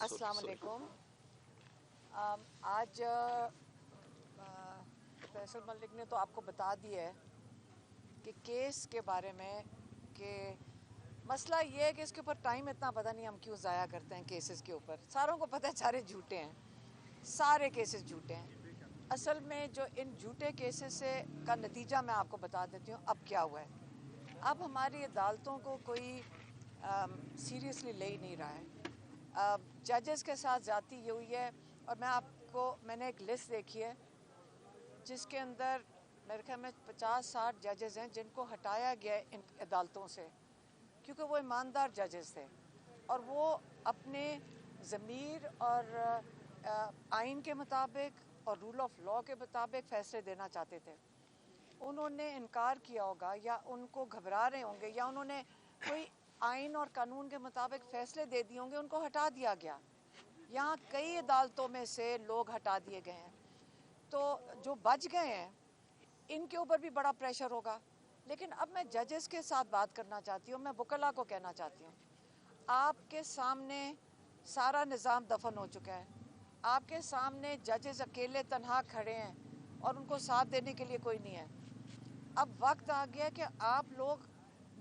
अस्सलाम वालेकुम। आज फैसल मलिक ने तो आपको बता दिया है कि केस के बारे में कि मसला ये है कि इसके ऊपर टाइम इतना पता नहीं हम क्यों ज़ाया करते हैं केसेस के ऊपर। सारों को पता है सारे झूठे हैं, सारे केसेस झूठे हैं। असल में जो इन झूठे केसेस से का नतीजा मैं आपको बता देती हूँ अब क्या हुआ है। अब हमारी अदालतों को कोई सीरियसली ले ही नहीं रहा है। जजेस के साथ ज़्यादती ये हुई है और मैंने एक लिस्ट देखी है जिसके अंदर मेरे ख्याल में 50-60 जजेस हैं जिनको हटाया गया है इन अदालतों से क्योंकि वो ईमानदार जजेस थे और वो अपने ज़मीर और आइन के मुताबिक और रूल ऑफ लॉ के मुताबिक फ़ैसले देना चाहते थे। उन्होंने इनकार किया होगा या उनको घबरा रहे होंगे या उन्होंने कोई आइन और कानून के मुताबिक फ़ैसले दे दिए होंगे, उनको हटा दिया गया। यहाँ कई अदालतों में से लोग हटा दिए गए हैं, तो जो बच गए हैं इनके ऊपर भी बड़ा प्रेशर होगा। लेकिन अब मैं जजेस के साथ बात करना चाहती हूँ, मैं वकला को कहना चाहती हूँ, आपके सामने सारा निज़ाम दफन हो चुका है, आपके सामने जजेस अकेले तन्हा खड़े हैं और उनको साथ देने के लिए कोई नहीं है। अब वक्त आ गया कि आप लोग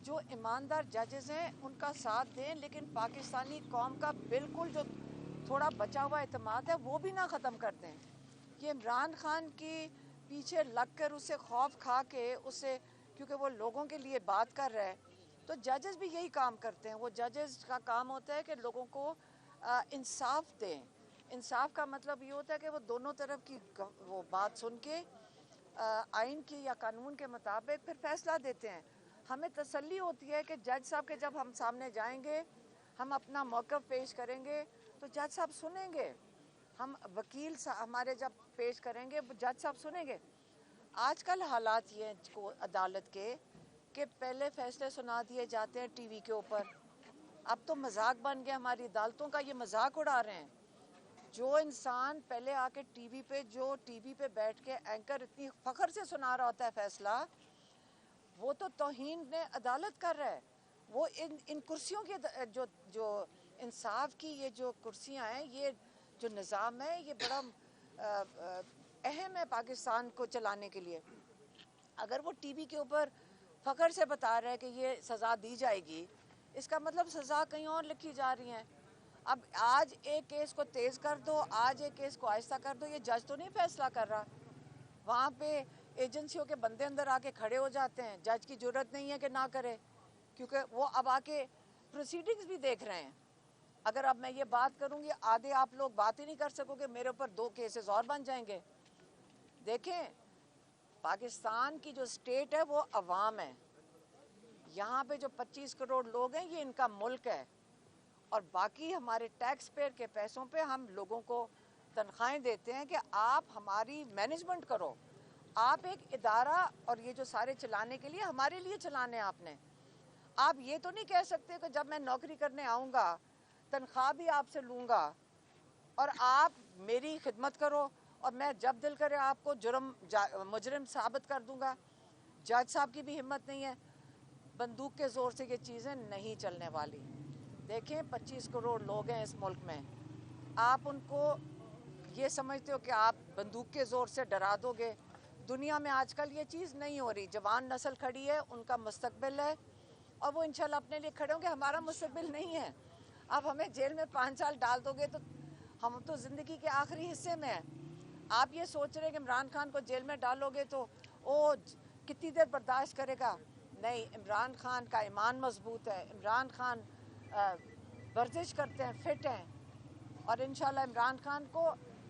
जो ईमानदार जजेस हैं उनका साथ दें, लेकिन पाकिस्तानी कौम का बिल्कुल जो थोड़ा बचा हुआ एतमाद है वो भी ना ख़त्म कर दें। ये इमरान खान की पीछे लग कर उससे खौफ खा के उससे, क्योंकि वो लोगों के लिए बात कर रहा है, तो जजेस भी यही काम करते हैं। वो जजेस का काम होता है कि लोगों को इंसाफ दें। इंसाफ का मतलब ये होता है कि वो दोनों तरफ की वो बात सुन के आइन की या कानून के मुताबिक फिर फैसला देते हैं। हमें तसल्ली होती है कि जज साहब के जब हम सामने जाएंगे, हम अपना मौक़िफ़ पेश करेंगे तो जज साहब सुनेंगे, हम वकील हमारे जब पेश करेंगे जज साहब सुनेंगे। आजकल हालात ये हैं अदालत के कि पहले फ़ैसले सुना दिए जाते हैं टीवी के ऊपर। अब तो मजाक बन गया, हमारी अदालतों का ये मजाक उड़ा रहे हैं। जो इंसान पहले आके टीवी पे बैठ के एंकर इतनी फ़ख्र से सुना रहा होता है फ़ैसला, वो तो तौहीन ने अदालत कर रहा है। वो इन कुर्सियों की जो इंसाफ की ये जो कुर्सियां हैं, ये जो निज़ाम है, ये बड़ा अहम है पाकिस्तान को चलाने के लिए। अगर वो टीवी के ऊपर फ़ख्र से बता रहा है कि ये सज़ा दी जाएगी, इसका मतलब सज़ा कहीं और लिखी जा रही हैं। अब आज एक केस को तेज़ कर दो, आज एक केस को आहिस्ता कर दो, ये जज तो नहीं फैसला कर रहा। वहाँ पे एजेंसियों के बंदे अंदर आके खड़े हो जाते हैं। जज की ज़रूरत नहीं है कि ना करे, क्योंकि वो अब आके प्रोसीडिंग्स भी देख रहे हैं। अगर अब मैं ये बात करूँगी, आधे आप लोग बात ही नहीं कर सकोगे, मेरे ऊपर 2 केसेस और बन जाएंगे। देखें, पाकिस्तान की जो स्टेट है वो अवाम है। यहाँ पे जो 25 करोड़ लोग हैं ये इनका मुल्क है और बाकी हमारे टैक्स पेयर के पैसों पे हम लोगों को तनख्वाहें देते हैं कि आप हमारी मैनेजमेंट करो। आप एक इदारा, और ये जो सारे चलाने के लिए हमारे लिए चलाने आपने। आप ये तो नहीं कह सकते कि जब मैं नौकरी करने आऊँगा तनख्वाह भी आपसे लूँगा और आप मेरी खिदमत करो और मैं जब दिल करे आपको मुजरिम साबित कर दूँगा। जज साहब की भी हिम्मत नहीं है। बंदूक के ज़ोर से ये चीज़ें नहीं चलने वाली। देखें, 25 करोड़ लोग हैं इस मुल्क में। आप उनको ये समझते हो कि आप बंदूक के ज़ोर से डरा दोगे? दुनिया में आजकल ये चीज़ नहीं हो रही। जवान नस्ल खड़ी है, उनका मुस्तकबिल है और वो इंशाल्लाह अपने लिए खड़े होंगे। हमारा मुस्तकबिल नहीं है। आप हमें जेल में 5 साल डाल दोगे तो हम तो ज़िंदगी के आखिरी हिस्से में हैं। आप ये सोच रहे हैं कि इमरान खान को जेल में डालोगे तो वो कितनी देर बर्दाश्त करेगा? नहीं, इमरान खान का ईमान मजबूत है। इमरान खान वर्जिश करते हैं, फिट हैं और इंशाल्लाह इमरान खान को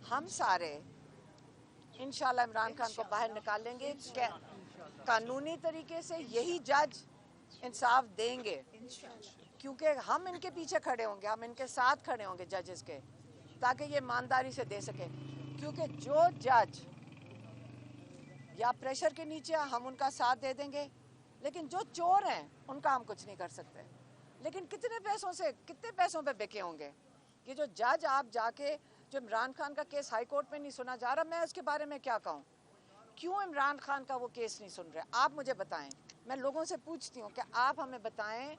हम सारे इंशाल्लाह इमरान खान को बाहर निकालेंगे। कानूनी तरीके से यही जज इंसाफ देंगे, क्योंकि हम इनके पीछे खड़े होंगे, हम इनके साथ खड़े होंगे जजेस के, ताकि ये ईमानदारी से दे सके। क्योंकि जो जज या प्रेशर के नीचे हम उनका साथ दे देंगे, लेकिन जो चोर हैं उनका हम कुछ नहीं कर सकते। लेकिन कितने पैसों पे बिके होंगे ये जो जज। आप जाके जो इमरान खान का केस हाई कोर्ट में नहीं सुना जा रहा, मैं उसके बारे में क्या कहूँ? क्यों इमरान खान का वो केस नहीं सुन रहे? आप मुझे बताएं। मैं लोगों से पूछती हूँ कि आप हमें बताएं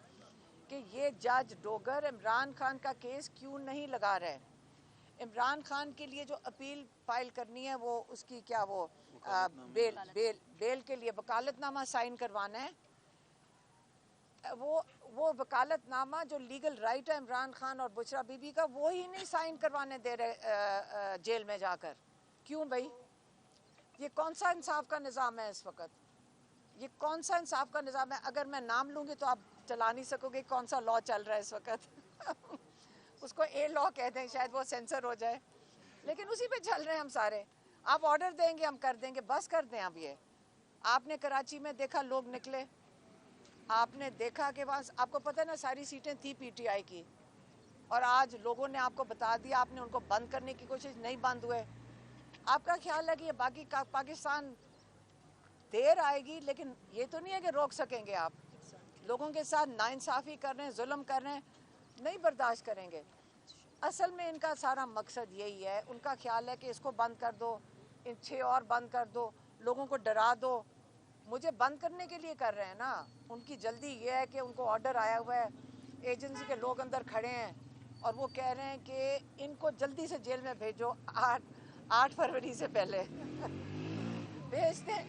کہ یہ جج ڈوگر عمران خان کا کیس کیوں نہیں لگا رہے. عمران خان کے لیے جو اپیل فائل کرنی ہے وہ اس کی کیا وہ بیل کے لیے وکالت نامہ سائن کروانا ہے. وہ وکالت نامہ جو لیگل رائٹ ہے عمران خان اور بشرا بی بی کا وہی نہیں سائن کروانے دے رہے جیل میں جا کر. کیوں بھائی؟ یہ کون سا انصاف کا نظام ہے اس وقت؟ یہ کون سا انصاف کا نظام ہے؟ اگر میں نام لوں گی تو آپ چلا نہیں سکو گے کون سا لا چل رہا ہے اس وقت. اس کو اے لا کہہ دیں شاید وہ سینسر ہو جائے، لیکن اسی پہ چل رہے ہیں ہم سارے. آپ آرڈر دیں گے ہم کر دیں گے، بس کر دیں. اب یہ آپ نے کراچی میں دیکھا لوگ نکلے، آپ نے دیکھا کہ وہاں آپ کو پتہ ہے نا ساری سیٹیں تھی پی ٹی آئی کی، اور آج لوگوں نے آپ کو بتا دیا، آپ نے ان کو بند کرنے کی کوشش نہیں بند ہوئے. آپ کا خیال ہے کہ یہ باقی پاکستان دیر آئے گی، لیکن یہ تو نہیں ہے کہ روک سکیں گے. آپ لوگوں کے ساتھ ناانصافی کر رہے ہیں، ظلم کر رہے ہیں، نہیں برداشت کریں گے. اصل میں ان کا سارا مقصد یہی ہے، ان کا خیال ہے کہ اس کو بند کر دو، ان 6 اور بند کر دو، لوگوں کو ڈرا دو. مجھے بند کرنے کے لیے کر رہے ہیں نا. ان کی جلدی یہ ہے کہ ان کو آرڈر آیا ہوا ہے، ایجنسی کے لوگ اندر کھڑے ہیں اور وہ کہہ رہے ہیں کہ ان کو جلدی سے جیل میں بھیجو 8 فروری سے پہلے. بھیجتے ہیں.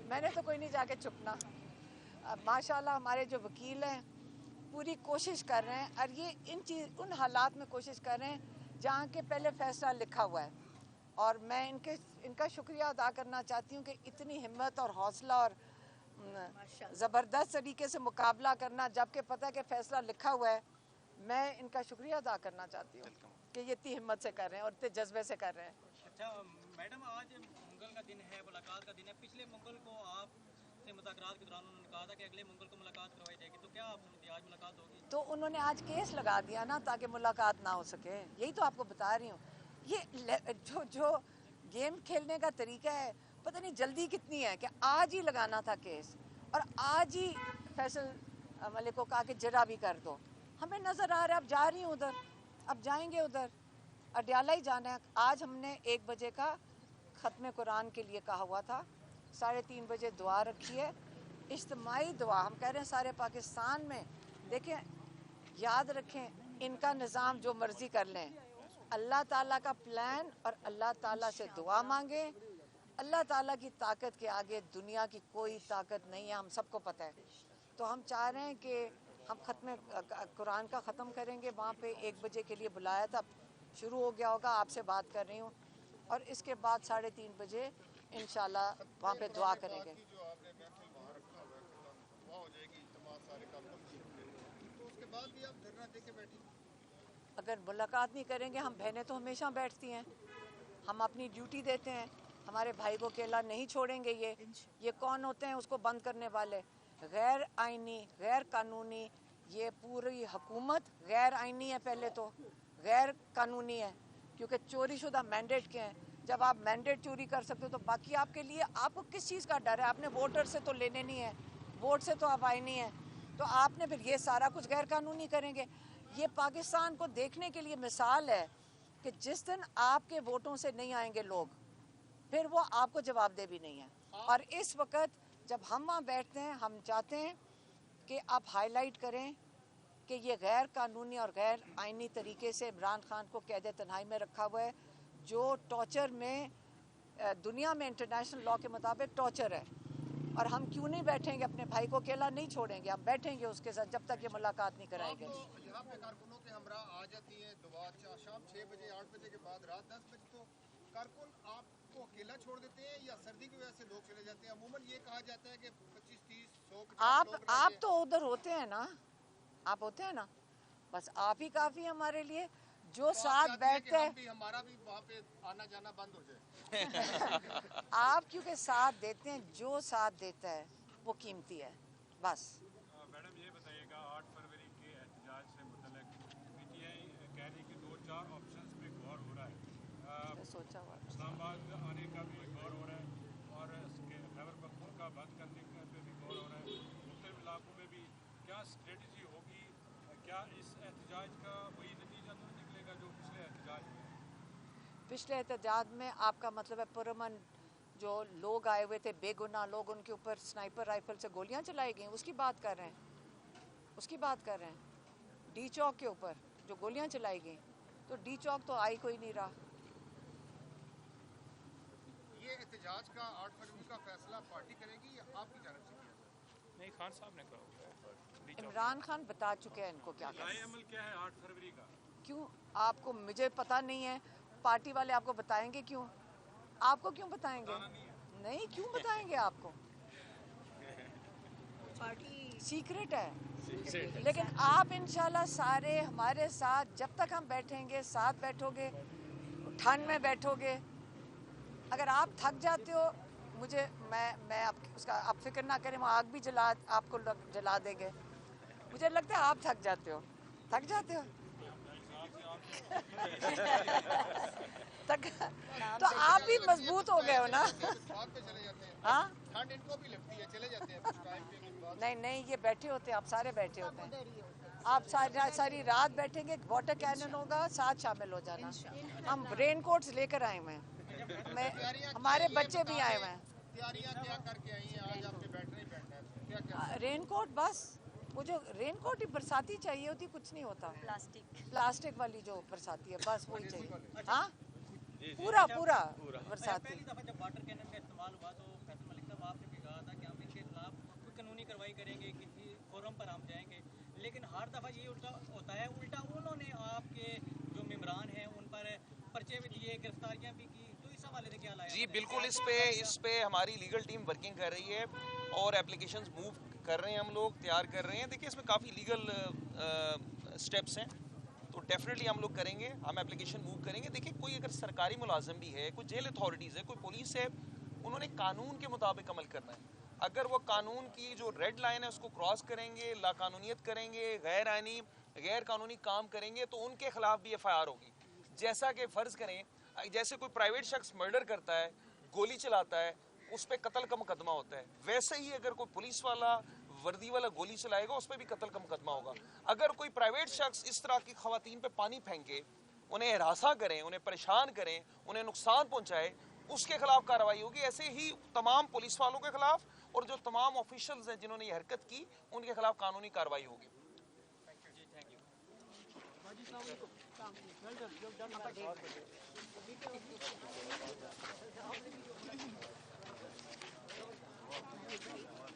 میں نے تو کوئی نہیں جا کے چھپنا. ماشاءاللہ ہمارے جو وکیل ہیں پوری کوشش کر رہے ہیں، اور یہ ان حالات میں کوشش کر رہے ہیں جہاں کے پہلے فیصلہ لکھا ہوا ہے. اور میں ان کا شکریہ ادا کرنا چاہتی ہوں کہ اتنی ہمت اور حوصلہ اور زبردست طریقے سے مقابلہ کرنا جبکہ پتہ ہے کہ فیصلہ لکھا ہوا ہے. میں ان کا شکریہ ادا کرنا چاہتی ہوں کہ یہ اتنی ہمت سے کر رہے ہیں اور اتنے جذبے سے کر رہے ہیں. اچھا میڈم، آج منگل کا دن ہے، ملاقات کا دن ہے. پچھلے منگل کو آپ سے مذاکرات کے دوران انہوں نے کہا تھا کہ اگلے منگل کو ملاقات کروائی جائے گی، تو کیا آپ سمجھتی ہیں آج ملاقات ہوگی؟ تو انہوں نے آج کیس لگا دیا نا تاکہ ملاقات نہ ہو سکے. یہی تو آپ کو بتا رہی ہوں. یہ جو گیم کھیلنے کا طریقہ ہے، پتہ نہیں جلدی کتنی ہے کہ آج ہی لگانا تھا کیس اور آج ہی فیصل ملک کو کہا کہ جرا بھی کر دو. ہمیں نظر آ رہا ہے اب جا رہی ہوں ادھر، اب جائیں گے ادھر اڈیالہ ہی جانا ہے. آج ہم نے 1 بجے کا ختم قرآن کے لیے کہا ہوا تھا، 3:30 بجے دعا رکھی ہے، اجتماعی دعا. ہم کہہ رہے ہیں سارے پاکستان میں. دیکھیں یاد رکھیں، ان کا نظام جو مرضی کر لیں، اللہ تعالیٰ کا پلان اور اللہ تعالیٰ سے دعا مانگیں. اللہ تعالیٰ کی طاقت کے آگے دنیا کی کوئی طاقت نہیں ہے، ہم سب کو پتہ ہے. تو ہم چاہ رہے ہیں کہ ہم ختم قرآن کا ختم کریں گے. وہاں پہ 1 بجے کے لیے بلایا تھا، شروع ہو گیا ہوگا. آپ سے بات کر رہی ہوں، اور اس کے بعد 3:30 بجے انشاءاللہ وہاں پہ دعا کریں گے. اگر ملاقات نہیں کریں گے، ہم بہنیں تو ہمیشہ بیٹھتی ہیں. ہم اپنی ڈیوٹی دیتے ہیں. ہمارے بھائی کو اکیلا نہیں چھوڑیں گے. یہ کون ہوتے ہیں اس کو بند کرنے والے؟ غیر آئینی، غیر قانونی. یہ پوری حکومت غیر آئینی ہے، پہلے تو غیر قانونی ہے کیونکہ چوری شدہ مینڈیٹ کے ہیں. جب آپ مینڈیٹ چوری کر سکتے ہو تو باقی آپ کے لیے آپ کو کس چیز کا ڈر ہے؟ آپ نے ووٹر سے تو لینے نہیں ہے، ووٹ سے تو آپ آئینی ہیں، تو آپ نے پھر یہ سارا کچھ غیر قانونی کریں گے. یہ پاکستان کو دیکھنے کے لیے مثال ہے کہ جس دن آپ کے ووٹوں سے نہیں آئیں گے لوگ، پھر وہ آپ کو جواب دہ بھی نہیں ہے. اور اس وقت جب ہم وہاں بیٹھتے ہیں، ہم چاہتے ہیں کہ آپ ہائی لائٹ کریں کہ یہ غیر قانونی اور غیر آئینی طریقے سے عمران خان کو قید تنہائی میں رکھا ہوا ہے، جو ٹارچر میں دنیا میں انٹرنیشنل لاء کے مطابق ٹارچر ہے. اور ہم کیوں نہیں بیٹھیں گے؟ اپنے بھائی کو اکیلا نہیں چھوڑیں گے. ہم بیٹھیں گے اس کے ساتھ جب تک یہ ملاقات نہیں کرائے گے. یہاں پہ کارکنوں کے ہمراہ آ جاتی ہیں دعا شام 6 بجے 8 بجے کے بعد رات 10 بجے، تو کارکن آپ کو اکیلا چھوڑ دیتے ہیں یا سردی کی وجہ سے لوگ چلے جاتے ہیں؟ عموماً یہ کہا جاتا ہے کہ 25 30 100 50 لوگ رہتے آپ ہیں. تو ادھر ہوتے ہیں نا، آپ ہوتے ہیں نا، بس آپ ہی کافی ہمارے لیے. جو ساتھ بیٹھتے ہیں، ہمارا بھی وہاں پہ آنا جانا بند ہو جائے. آپ کیونکہ ساتھ دیتے ہیں، جو ساتھ دیتا ہے وہ قیمتی ہے. بس میڈم یہ بتائیے گا 8 فروری کے احتجاج سے متعلق پی ٹی آئی کہہ رہی کہ 2-4 آپشنز پہ غور ہو رہا ہے. سوچا ہوا اسلام آباد آنے کا بھی غور ہو رہا ہے اور اس کے خیبر پختونخوا بند کرنے پہ بھی غور ہو رہا ہے. مختلف علاقوں میں بھی کیا اسٹریٹجی ہوگی؟ کیا اس احتجاج کا وہی نتیجہ تو نہیں نکلے گا جو پچھلے احتجاج ہوئے؟ پچھلے احتجاج میں آپ کا مطلب ہے پرامن جو لوگ آئے ہوئے تھے بے گناہ لوگ، ان کے اوپر سنائپر رائفل سے گولیاں چلائی گئیں، اس کی بات کر رہے ہیں؟ اس کی بات کر رہے ہیں؟ डी चौक के ऊपर जो गोलियां चलाई गई, तो डी चौक तो आई कोई नहीं रहा। ये एहतजाज का 8 फरवरी का फैसला पार्टी करेगी या आपकी जानब से किया जाएगा? नहीं, खान साहब ने कहा हुआ है। इमरान खान बता चुके हैं इनको क्या करना है। अमल क्या है 8 फरवरी का? क्यों आपको, मुझे पता नहीं है, पार्टी वाले आपको बताएंगे क्यों? आपको क्यों बताएंगे? नहीं, क्यों बताएंगे आपको? पार्टी सीक्रेट है। लेकिन आप इंशाल्लाह सारे हमारे साथ, जब तक हम बैठेंगे, साथ बैठोगे, ठंड में बैठोगे, अगर आप थक जाते हो, मुझे मैं आप उसका आप फिक्र ना करें, वो आग भी आपको जला देंगे। मुझे लगता है आप थक जाते हो। तो आप भी मजबूत हो गए हो ना। हाँ, ठंड इनको भी लगती है, चले जाते हैं कुछ टाइम के बाद। नहीं, ये बैठे होते हैं, आप सारे बैठे होते हैं। आप सारी रात बैठेंगे, वाटर कैनन होगा, साथ शामिल हो जाना। हम रेन कोट्स लेकर आए हुए हैं, हमारे बच्चे भी आए हुए हैं। तैयारियां क्या करके आई हैं? आज आपने बैठना ही बैठना है, क्या क्या? रेन कोट, बस वो जो रेन कोट ही बरसाती चाहिए होती, कुछ नहीं होता। प्लास्टिक वाली जो बरसाती है, बस वही चाहिए। हाँ, पूरा बरसाती। पहली दफा जब वाटर कैनन का इस्तेमाल हुआ तो फैसल मलिक साहब आपने भी कहा था कि हम इनके खिलाफ कोई कानूनी कार्रवाई करेंगे, किसी फोरम पर हम जाएंगे, लेकिन हर दफा ये उल्टा होता है। उल्टा उन्होंने आपके जो मेम्बरान हैं उन पर पर्चे भी दिए, गिरफ्तारियां भी की, तो इस हवाले से क्या लाया? जी बिल्कुल, इस पे हमारी लीगल टीम वर्किंग कर रही है और एप्लीकेशंस मूव कर रहे हैं, हम लोग तैयार कर रहे हैं। देखिए, इसमें काफ़ी लीगल स्टेप्स हैं, तो डेफिनेटली हम लोग करेंगे, हम एप्लीकेशन मूव करेंगे। देखिए, कोई अगर सरकारी मुलाजिम भी है, कोई जेल अथॉरिटीज़ है, कोई पुलिस है, उन्होंने कानून के मुताबिक अमल करना है। अगर वो कानून की जो रेड लाइन है उसको क्रॉस करेंगे, लाकानूनियत करेंगे, गैर कानूनी काम करेंगे, तो उनके खिलाफ भी FIR होगी। जैसा कि फ़र्ज़ करें, जैसे कोई प्राइवेट शख्स मर्डर करता है, गोली चलाता है, उस पर कत्ल का मुकदमा होता है, वैसे ही अगर कोई पुलिस वाला वर्दी वाला गोली चलाएगा, उस पर भी कत्ल का मुकदमा होगा। अगर कोई प्राइवेट शख्स इस तरह की खवातीन पे पानी फेंके, उन्हें हरासा करें, उन्हें परेशान करें, उन्हें नुकसान पहुंचाए, उसके खिलाफ कार्रवाई होगी। ऐसे ही तमाम पुलिस वालों के खिलाफ और जो तमाम ऑफिशियल्स हैं जिन्होंने ये हरकत की, उनके खिलाफ कानूनी कार्रवाई होगी। Well done.